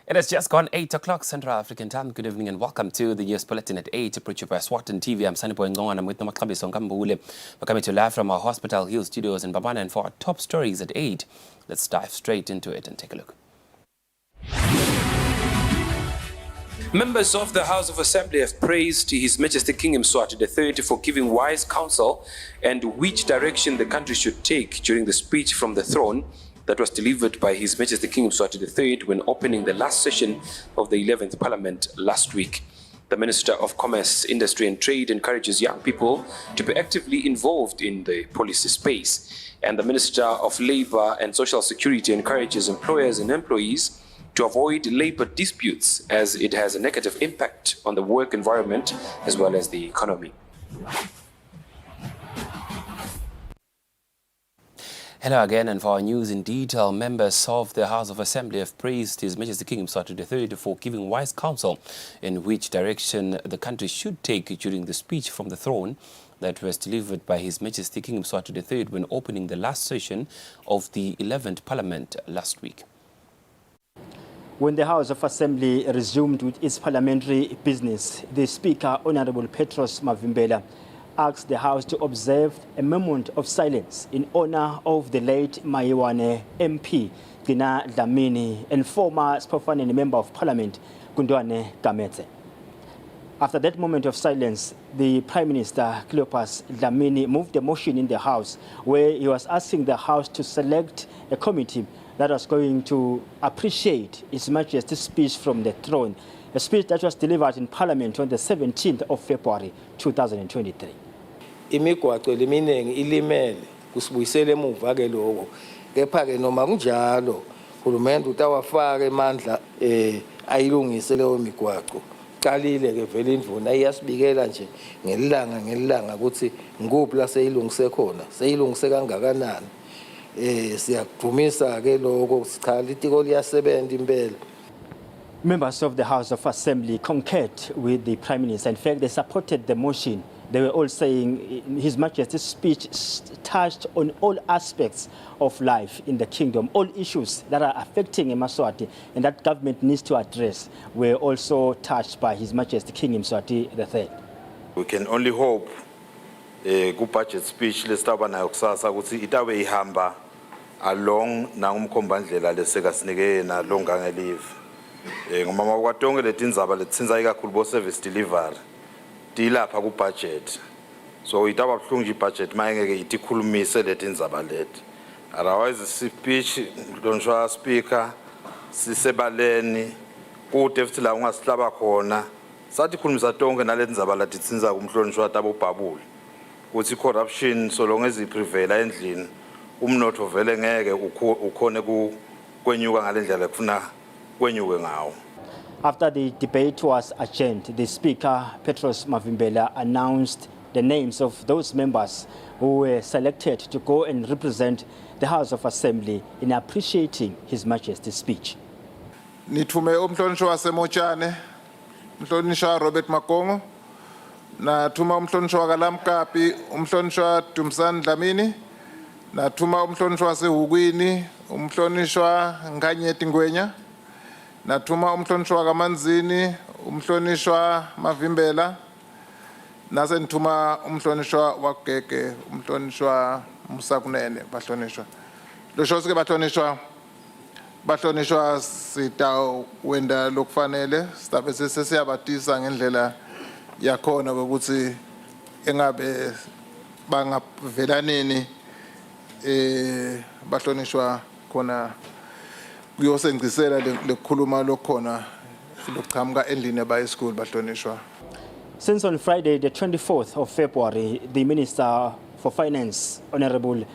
It has just gone 8 o'clock Central African time. Good evening and welcome to the news bulletin at 8. Preacher by Eswatini TV. I'm Sunny Boy Ngong. I'm with Nomakabiso Nkambule. We're coming to live from our Hospital Hill studios in Babana. And for our top stories at 8, let's dive straight into it and take a look. Members of the House of Assembly have praised His Majesty King Eswatini III for giving wise counsel and which direction the country should take during the speech from the throne that was delivered by His Majesty King Eswatini III when opening the last session of the 11th Parliament last week. The Minister of Commerce, Industry and Trade encourages young people to be actively involved in the policy space. And the Minister of Labour and Social Security encourages employers and employees to avoid labour disputes as it has a negative impact on the work environment as well as the economy. Hello again, and for our news in detail, members of the House of Assembly have praised His Majesty King Eswatini III for giving wise counsel in which direction the country should take during the speech from the throne that was delivered by His Majesty King Eswatini III when opening the last session of the 11th Parliament last week. When the House of Assembly resumed with its parliamentary business, the Speaker, Honorable Petros Mavimbela, asked the House to observe a moment of silence in honor of the late Mayiwane MP, Gina Dlamini, and former Spofaneni Member of Parliament, Gundwane Gamete. After that moment of silence, the Prime Minister, Cleopas Dlamini, moved a motion in the House where he was asking the House to select a committee that was going to appreciate His Majesty's speech from the throne, a speech that was delivered in Parliament on the 17th of February 2023. Imigwaqo leminingi ilimele kusibuyisele emuva ke lokho kepha ke noma kunjalo uhulumende utawafaka emandla ayilungise leyo migwaqo qalile ke vele indvuna iyasibikela nje ngelilanga ukuthi nguphi la seyilungise khona seyilungise kangakanani siyakuvumisa ke lokho sicha litiko liyasebenza impela. Members of the House of Assembly concurred with the Prime Minister. In fact, they supported the motion. They were all saying His Majesty's speech touched on all aspects of life in the kingdom, all issues that are affecting Eswatini and that government needs to address were also touched by His Majesty King Eswatini III. We can only hope ku-budget speech lesitaba nayo kusasa ukuthi itabe ihamba along nangumkhombandlela lesekasinike na longangelive. Ngoma makwatonke letindzaba letsinza ikakhulu bo service delivery dilapha ku budget, so itaba buhlungu budget mayengeke itikhulumise letindzaba leti. Otherwise speech lonjwa speaker sisebaleni kude futhi la ungasihlaba khona sathi khulumisa tonke nalendzaba latitsinza kumhlonishwa tabo babuli ukuthi corruption so long as iprevaila endlini umnotho vele ngeke ukhone kwenyuka ngalendlela kufuna kwenyuke ngawo. After the debate was adjourned, the Speaker, Petros Mavimbela, announced the names of those members who were selected to go and represent the House of Assembly in appreciating His Majesty's speech. Nithume umhlonishwa waseMotshane, umhlonishwa Robert Makongo, nathuma umhlonishwa kaLamkapi, umhlonishwa Dumsani Dlamini, nathuma umhlonishwa waseHukwini, umhlonishwa Nganyeti Ngwenya, nathuma umhlonishwa kaManzini, umhlonishwa Mavimbela, nase nithuma umhlonishwa waGege, umhlonishwa Musakunene bahlonishwa. Loshosike bahlonishwa sitawenda lokufanele sitabe sesiyabatisa ngendlela yakhona ukuthi engabe bangavelanini bahlonishwa khona kuyosengisela lekhuluma lokhona lokuqhamuka endlini ebayi school bahlonishwa. Since on Friday, the 24th of February, the Minister for Finance, Honorable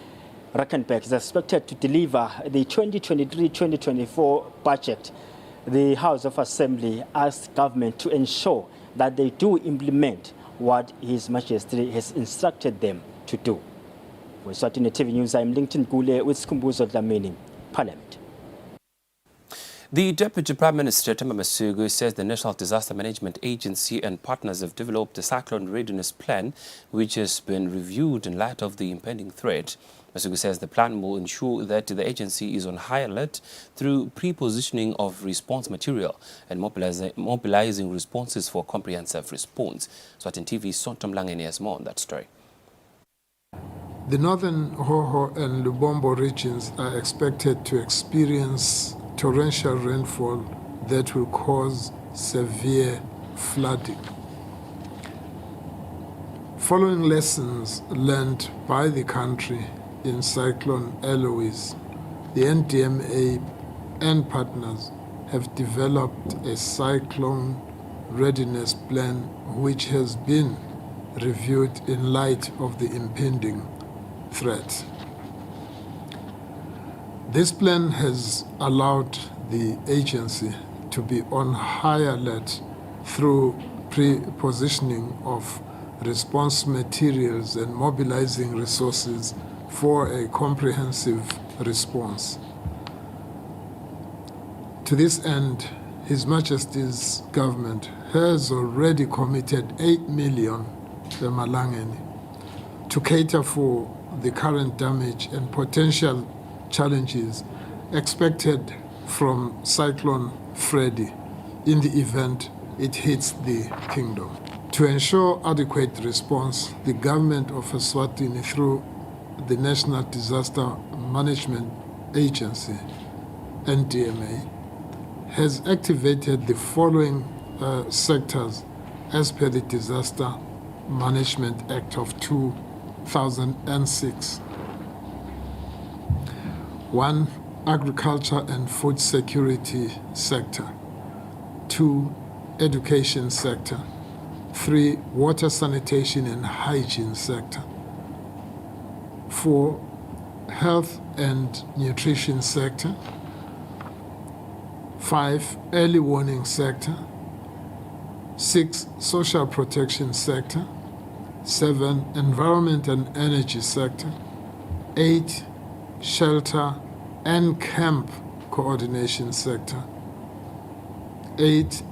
Reckenbeck, is expected to deliver the 2023-2024 budget. The House of Assembly asked government to ensure that they do implement what His Majesty has instructed them to do. For Eswatini TV News, I'm Lincoln Gule with Skumbuzo Dlamini, Parliament. The Deputy Prime Minister, Themba Masuku, says the National Disaster Management Agency and partners have developed a cyclone readiness plan, which has been reviewed in light of the impending threat Masuku says the plan will ensure that the agency is on high alert through pre-positioning of response material and mobilizing responses for comprehensive response. Eswatini TV's Sontom Langeni has more on that story. The northern Hoho and Lubombo regions are expected to experience torrential rainfall that will cause severe flooding. Following lessons learned by the country in Cyclone Eloise, the NDMA and partners have developed a cyclone readiness plan which has been reviewed in light of the impending threat. This plan has allowed the agency to be on high alert through pre-positioning of response materials and mobilizing resources for a comprehensive response. To this end, His Majesty's government has already committed 8 million Malangeni to cater for the current damage and potential challenges expected from Cyclone Freddy in the event it hits the kingdom. To ensure adequate response, the government of Eswatini, through the National Disaster Management Agency, NDMA, has activated the following sectors as per the Disaster Management Act of 2006. 1. Agriculture and food security sector. 2. Education sector. 3. Water, sanitation and hygiene sector. 4. Health and nutrition sector. 5. Early warning sector. 6. Social protection sector. 7. Environment and energy sector. 8. Shelter and camp coordination sector. 8.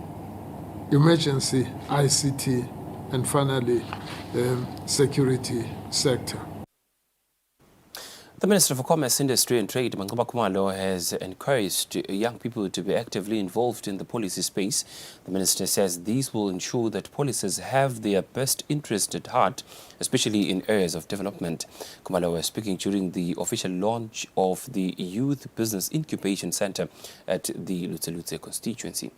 Emergency ICT, and finally, security sector. The Minister for Commerce, Industry and Trade, Mangoba Khumalo, has encouraged young people to be actively involved in the policy space. The Minister says these will ensure that policies have their best interest at heart, especially in areas of development. Khumalo was speaking during the official launch of the Youth Business Incubation Center at the Lutse constituency.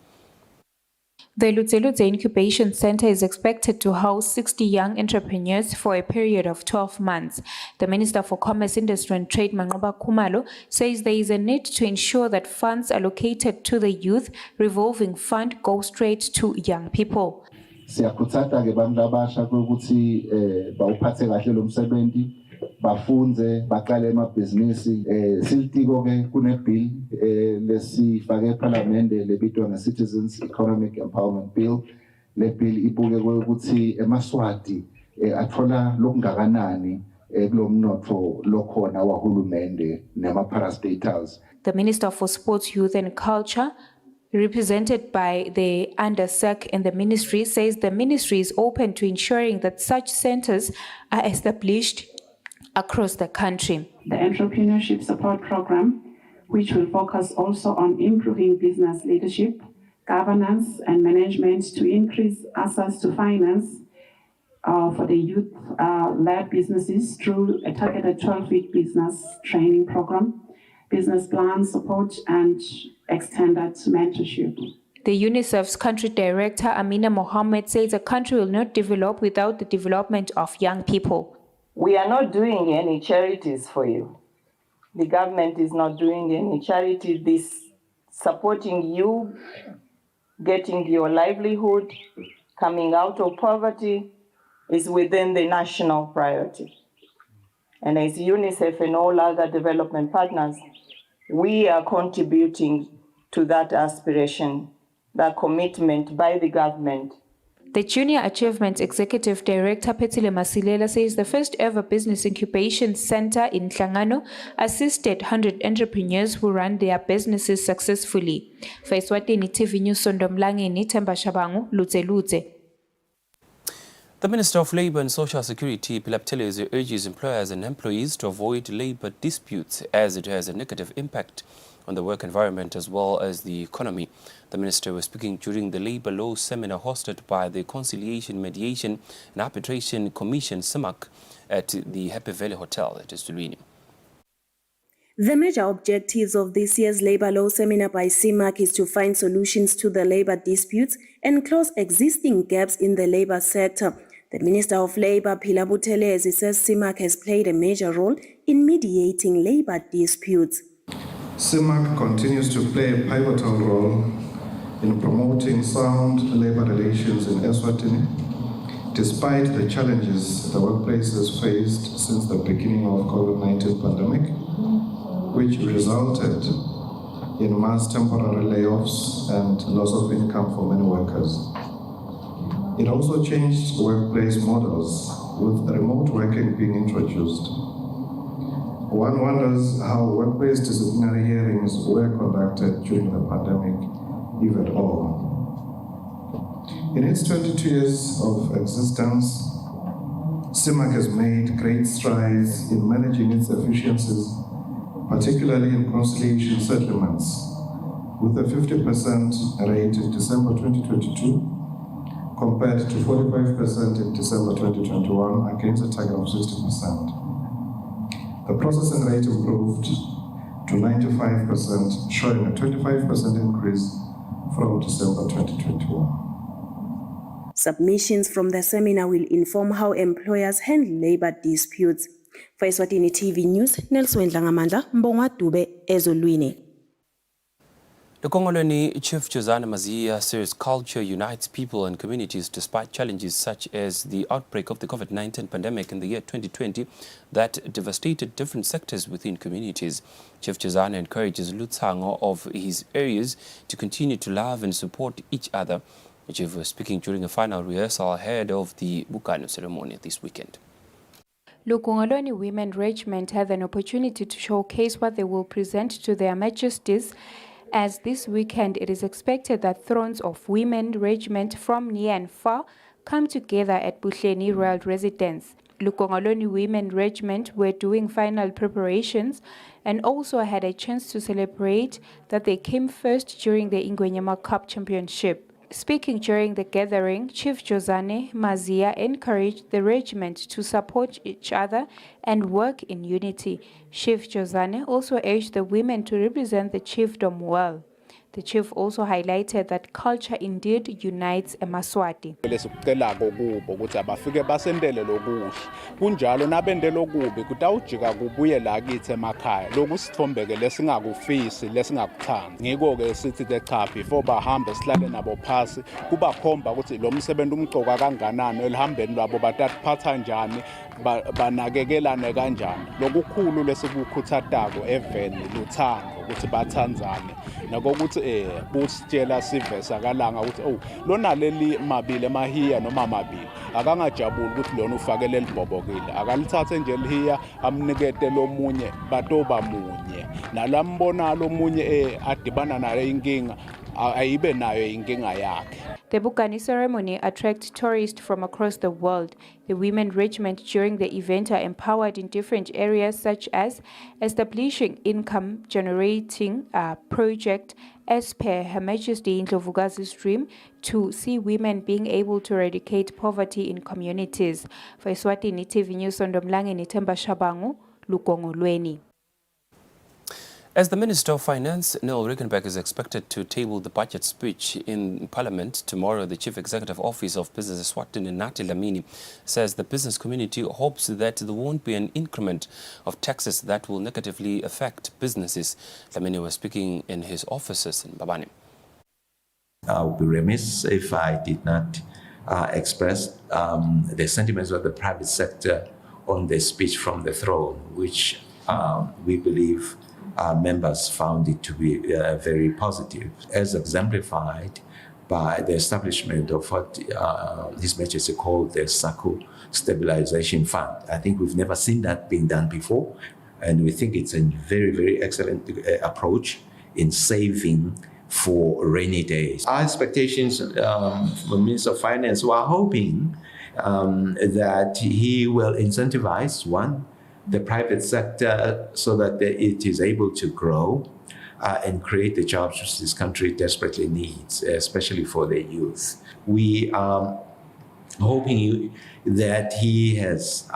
The Lutse Incubation Center is expected to house 60 young entrepreneurs for a period of 12 months. The Minister for Commerce, Industry and Trade, Mangoba Khumalo, says there is a need to ensure that funds allocated to the Youth Revolving Fund go straight to young people. Siyakhuthaza ke bantu abasha ukuthi bawuphathe kahle lo msebenzi bafunze baqale emabhizinisi silitiko ke kune bill lesifake eParliament lebitwa nge-Citizens Economic Empowerment Bill. Le bill ibuke ukuthi emaswati athola lokungakanani kulomnotho lokhona wahulumende nema-parastatals. The Minister for Sports, Youth and Culture, represented by the Undersec in the ministry, says the ministry is open to ensuring that such centers are established across the country. The Entrepreneurship Support Program, which will focus also on improving business leadership, governance and management to increase access to finance for the youth-led businesses through a targeted 12-week business training program, business plan support and extended mentorship. The UNICEF's country director, Amina Mohammed, says the country will not develop without the development of young people. We are not doing any charities for you. The government is not doing any charity. This supporting you, getting your livelihood, coming out of poverty is within the national priority. And as UNICEF and all other development partners, we are contributing to that aspiration, that commitment by the government. The Junior Achievement Executive Director, Petile Masilela, says the first ever Business Incubation Center in Hlangano assisted 100 entrepreneurs who run their businesses successfully. For Eswatini TV News, Sontom Langeni, Themba Shabangu, Lutse. The Minister of Labour and Social Security, Pilapteles, urges employers and employees to avoid labour disputes as it has a negative impact on the work environment as well as the economy. The Minister was speaking during the Labour Law Seminar hosted by the Conciliation, Mediation and Arbitration Commission, CIMAC, at the Happy Valley Hotel at Eswatini. The major objectives of this year's Labour Law Seminar by CIMAC is to find solutions to the labour disputes and close existing gaps in the labour sector. The Minister of Labour, Pilapteles, says CIMAC has played a major role in mediating labour disputes. CIMAC continues to play a pivotal role in promoting sound labour relations in Eswatini, despite the challenges the workplace has faced since the beginning of COVID-19 pandemic, which resulted in mass temporary layoffs and loss of income for many workers. It also changed workplace models, with remote working being introduced. One wonders how workplace disciplinary hearings were conducted during the pandemic, if at all. In its 22 years of existence, CIMAC has made great strides in managing its efficiencies, particularly in conciliation settlements, with a 50% rate in December 2022, compared to 45% in December 2021 against a target of 60%. The processing rate improved to 95%, showing a 25% increase from December 2021. Submissions from the seminar will inform how employers handle labour disputes. For Eswatini TV News, Nelson Dlangamandla, Mbongwa Dube, Ezolwini. The Congolese Chief Josana Mazia says culture unites people and communities despite challenges such as the outbreak of the COVID-19 pandemic in the year 2020 that devastated different sectors within communities. Chief Josana encourages Lutsango of his areas to continue to love and support each other. The chief was speaking during a final rehearsal ahead of the Bukano ceremony this weekend. Lukongoloni Women Regiment had an opportunity to showcase what they will present to their majesties, as this weekend it is expected that thrones of women regiment from near and far come together at Buhleni Royal Residence. Lukongoloni Women Regiment were doing final preparations and also had a chance to celebrate that they came first during the Ingwenyama Cup Championship. Speaking during the gathering, Chief Josane Mazia encouraged the regiment to support each other and work in unity. Chief Josane also urged the women to represent the chiefdom well. The chief also highlighted that culture indeed unites a Maswati. Lesikucelako kubo ukuthi abafike basendele lokuhle kunjalo nabendele okubi kutawujika kubuye la kithi emakhaya lokhu sithombeke lesingakufisi lesingakuthandi ngiko ke sithi ke cha before bahambe sihlale nabo phasi kubakhomba ukuthi lo msebenzi umcoka kanganani elihambeni lwabo batatiphatha njani banakekelane kanjani lokukhulu lesikukhuthatako eveni luthando ukuthi bathandzane nakokuthi busitshela sivesa kalanga ukuthi lona leli mabili emahiya noma mabili akangajabuli ukuthi lona ufakele libhobokile akalithathe nje lihiya amnikete lomunye batoba munye nalambona lomunye adibana nayo inkinga ayibe nayo inkinga yakhe. The Bukani ceremony attracts tourists from across the world. The women regiment during the event are empowered in different areas such as establishing income-generating project as per Her Majesty Ndlovukazi's dream to see women being able to eradicate poverty in communities. For Eswatini TV News, Ndomlangeni Themba Shabangu, Lukongolweni. As the Minister of Finance, Neil Rickenback, is expected to table the budget speech in Parliament tomorrow, the Chief Executive Office of Business Eswatini, Nathi Dlamini, says the business community hopes that there won't be an increment of taxes that will negatively affect businesses. Dlamini was speaking in his offices in Babane. I would be remiss if I did not express the sentiments of the private sector on the speech from the throne, which we believe members found it to be very positive, as exemplified by the establishment of what His Majesty called the SACCO Stabilization Fund. I think we've never seen that being done before, and we think it's a very, very excellent approach in saving for rainy days. Our expectations from the Minister of Finance were hoping that he will incentivize, one, the private sector so that it is able to grow and create the jobs which this country desperately needs, especially for the youth. We are hoping that he has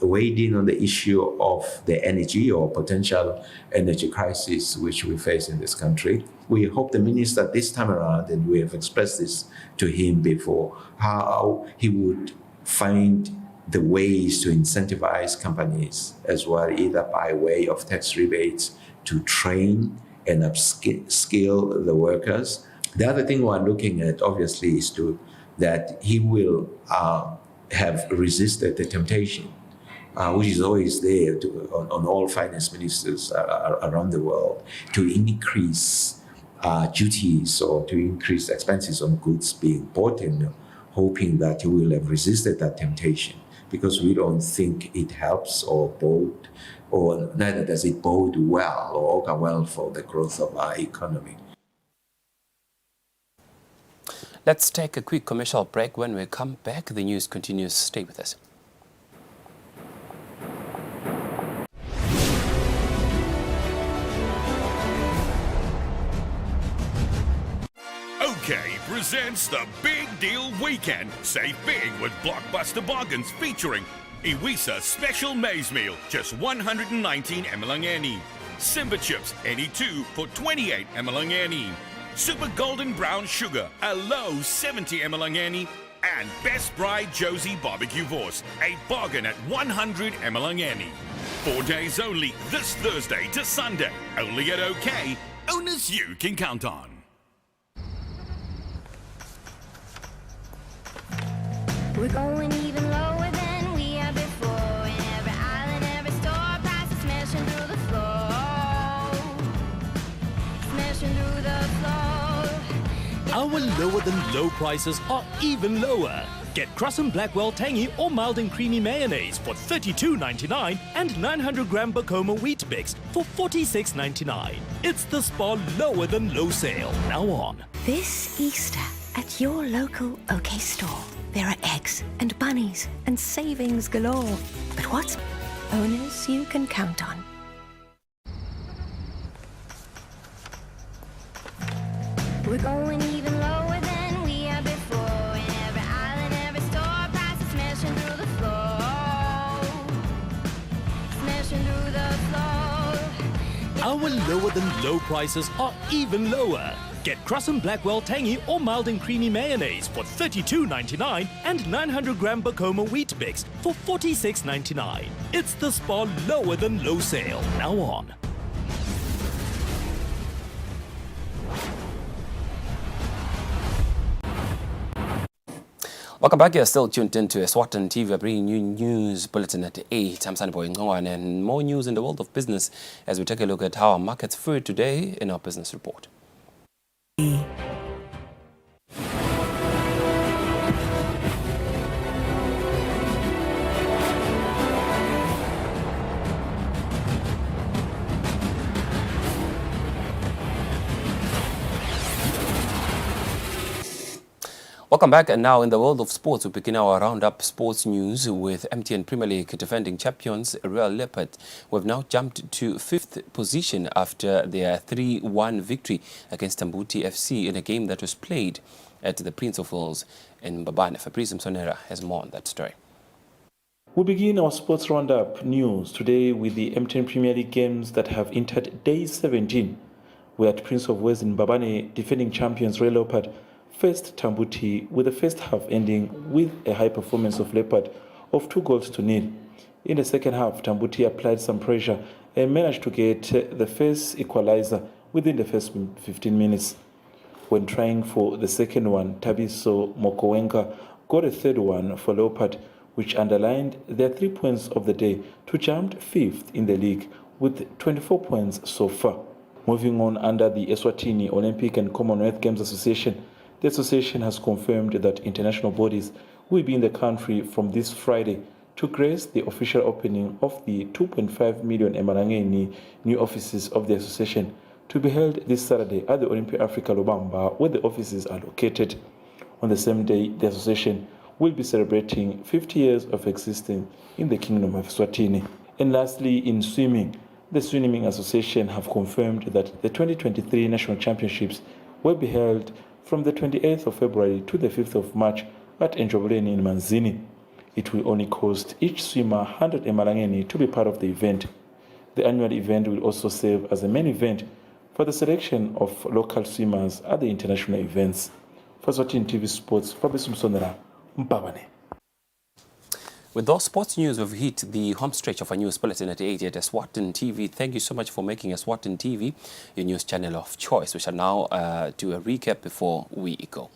weighed in on the issue of the energy or potential energy crisis which we face in this country. We hope the minister this time around, and we have expressed this to him before, how he would find the ways to incentivize companies as well, either by way of tax rebates to train and upskill the workers. The other thing we're looking at, obviously, is that he will have resisted the temptation, which is always there on all finance ministers around the world, to increase duties or to increase expenses on goods being bought in, hoping that he will have resisted that temptation, because we don't think it helps or neither does it bode well or augur well for the growth of our economy. Let's take a quick commercial break. When we come back, the news continues. Stay with us. OK presents the Big Deal Weekend. Save big with blockbuster bargains featuring Iwisa Special Maize Meal, just 119 emalangeni. Simba Chips, any 2 for 28 emalangeni. Super Golden Brown Sugar, a low 70 emalangeni. And Best Bride Josie Barbecue Vorse, a bargain at 100 emalangeni. 4 days only, this Thursday to Sunday. Only at OK, owners you can count on. We're going even lower than we have before. In every aisle and every store, prices smashing through the floor. Smashing through the floor. Our lower than low prices are even lower. Get Cross & Blackwell tangy or mild and creamy mayonnaise for $32.99 and 900-gram Bacoma wheat mix for $46.99. It's the Spar lower than low sale now on. This Easter at your local OK store. There are eggs and bunnies and savings galore. But what's owners you can count on? We're going even lower than we have before. In every aisle and every store, prices smashing through the floor. Smashing through the floor. Our lower than low prices are even lower. Get Cross & Blackwell tangy or mild and creamy mayonnaise for $32.99 and 900-gram Bacoma wheat mix for $46.99. It's the Spar lower than low sale now on. Welcome back. You're still tuned into Eswatini TV. We're bringing you news bulletin at 8. I'm Sanboy Ngongwane, and more news in the world of business as we take a look at how our markets fared today in our business report. Welcome back, and now in the world of sports, we begin our roundup sports news with MTN Premier League defending champions Real Leopard, who have now jumped to 5th position after their 3-1 victory against Tambuti FC in a game that was played at the Prince of Wales in Mbabane. Fabrice Msonera has more on that story. We begin our sports roundup news today with the MTN Premier League games that have entered day 17. We're at Prince of Wales in Mbabane, defending champions Real Leopard faced Tambuti, with the first half ending with a high performance of Leopard of 2-0. In the second half, Tambuti applied some pressure and managed to get the first equalizer within the first 15 minutes. When trying for the second one, Tabiso Mokowenka got a third one for Leopard, which underlined their 3 points of the day to jump 5th in the league with 24 points so far. Moving on, under the Eswatini Olympic and Commonwealth Games Association, the association has confirmed that international bodies will be in the country from this Friday to grace the official opening of the 2.5 million emalangeni new offices of the association, to be held this Saturday at the Olympia Africa Lubamba, where the offices are located. On the same day, the association will be celebrating 50 years of existence in the Kingdom of Eswatini. And lastly, in swimming, the Swimming Association have confirmed that the 2023 National Championships will be held from the 28th of February to the 5th of March at Njobuleni in Manzini. It will only cost each swimmer 100 emalangeni to be part of the event. The annual event will also serve as a main event for the selection of local swimmers at the international events. For Eswatini TV Sports, Fabrice Msonera, Mpabane. With those sports news, we've hit the home stretch of our news bulletin at 8 at Eswatini TV. Thank you so much for making Eswatini TV your news channel of choice. We shall now do a recap before we go.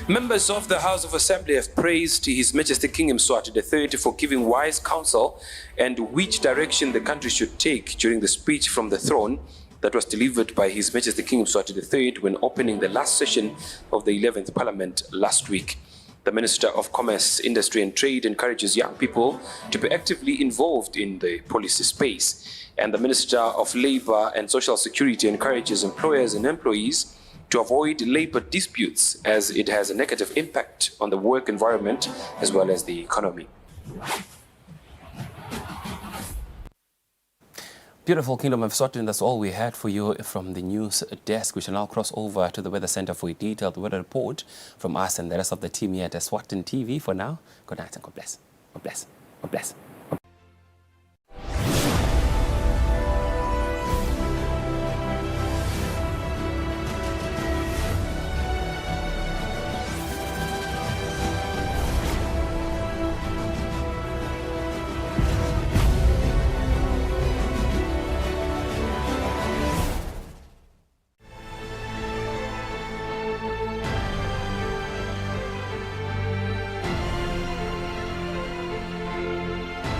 Members of the House of Assembly have praised His Majesty King Mswati III for giving wise counsel and which direction the country should take during the speech from the throne that was delivered by His Majesty King Mswati III when opening the last session of the 11th Parliament last week. The Minister of Commerce, Industry and Trade encourages young people to be actively involved in the policy space. And the Minister of Labour and Social Security encourages employers and employees to avoid labour disputes as it has a negative impact on the work environment as well as the economy. Beautiful Kingdom of Eswatini, that's all we had for you from the news desk. We shall now cross over to the Weather Center for a detailed weather report from us and the rest of the team here at Eswatini TV. For now, good night and God bless. God bless. God bless.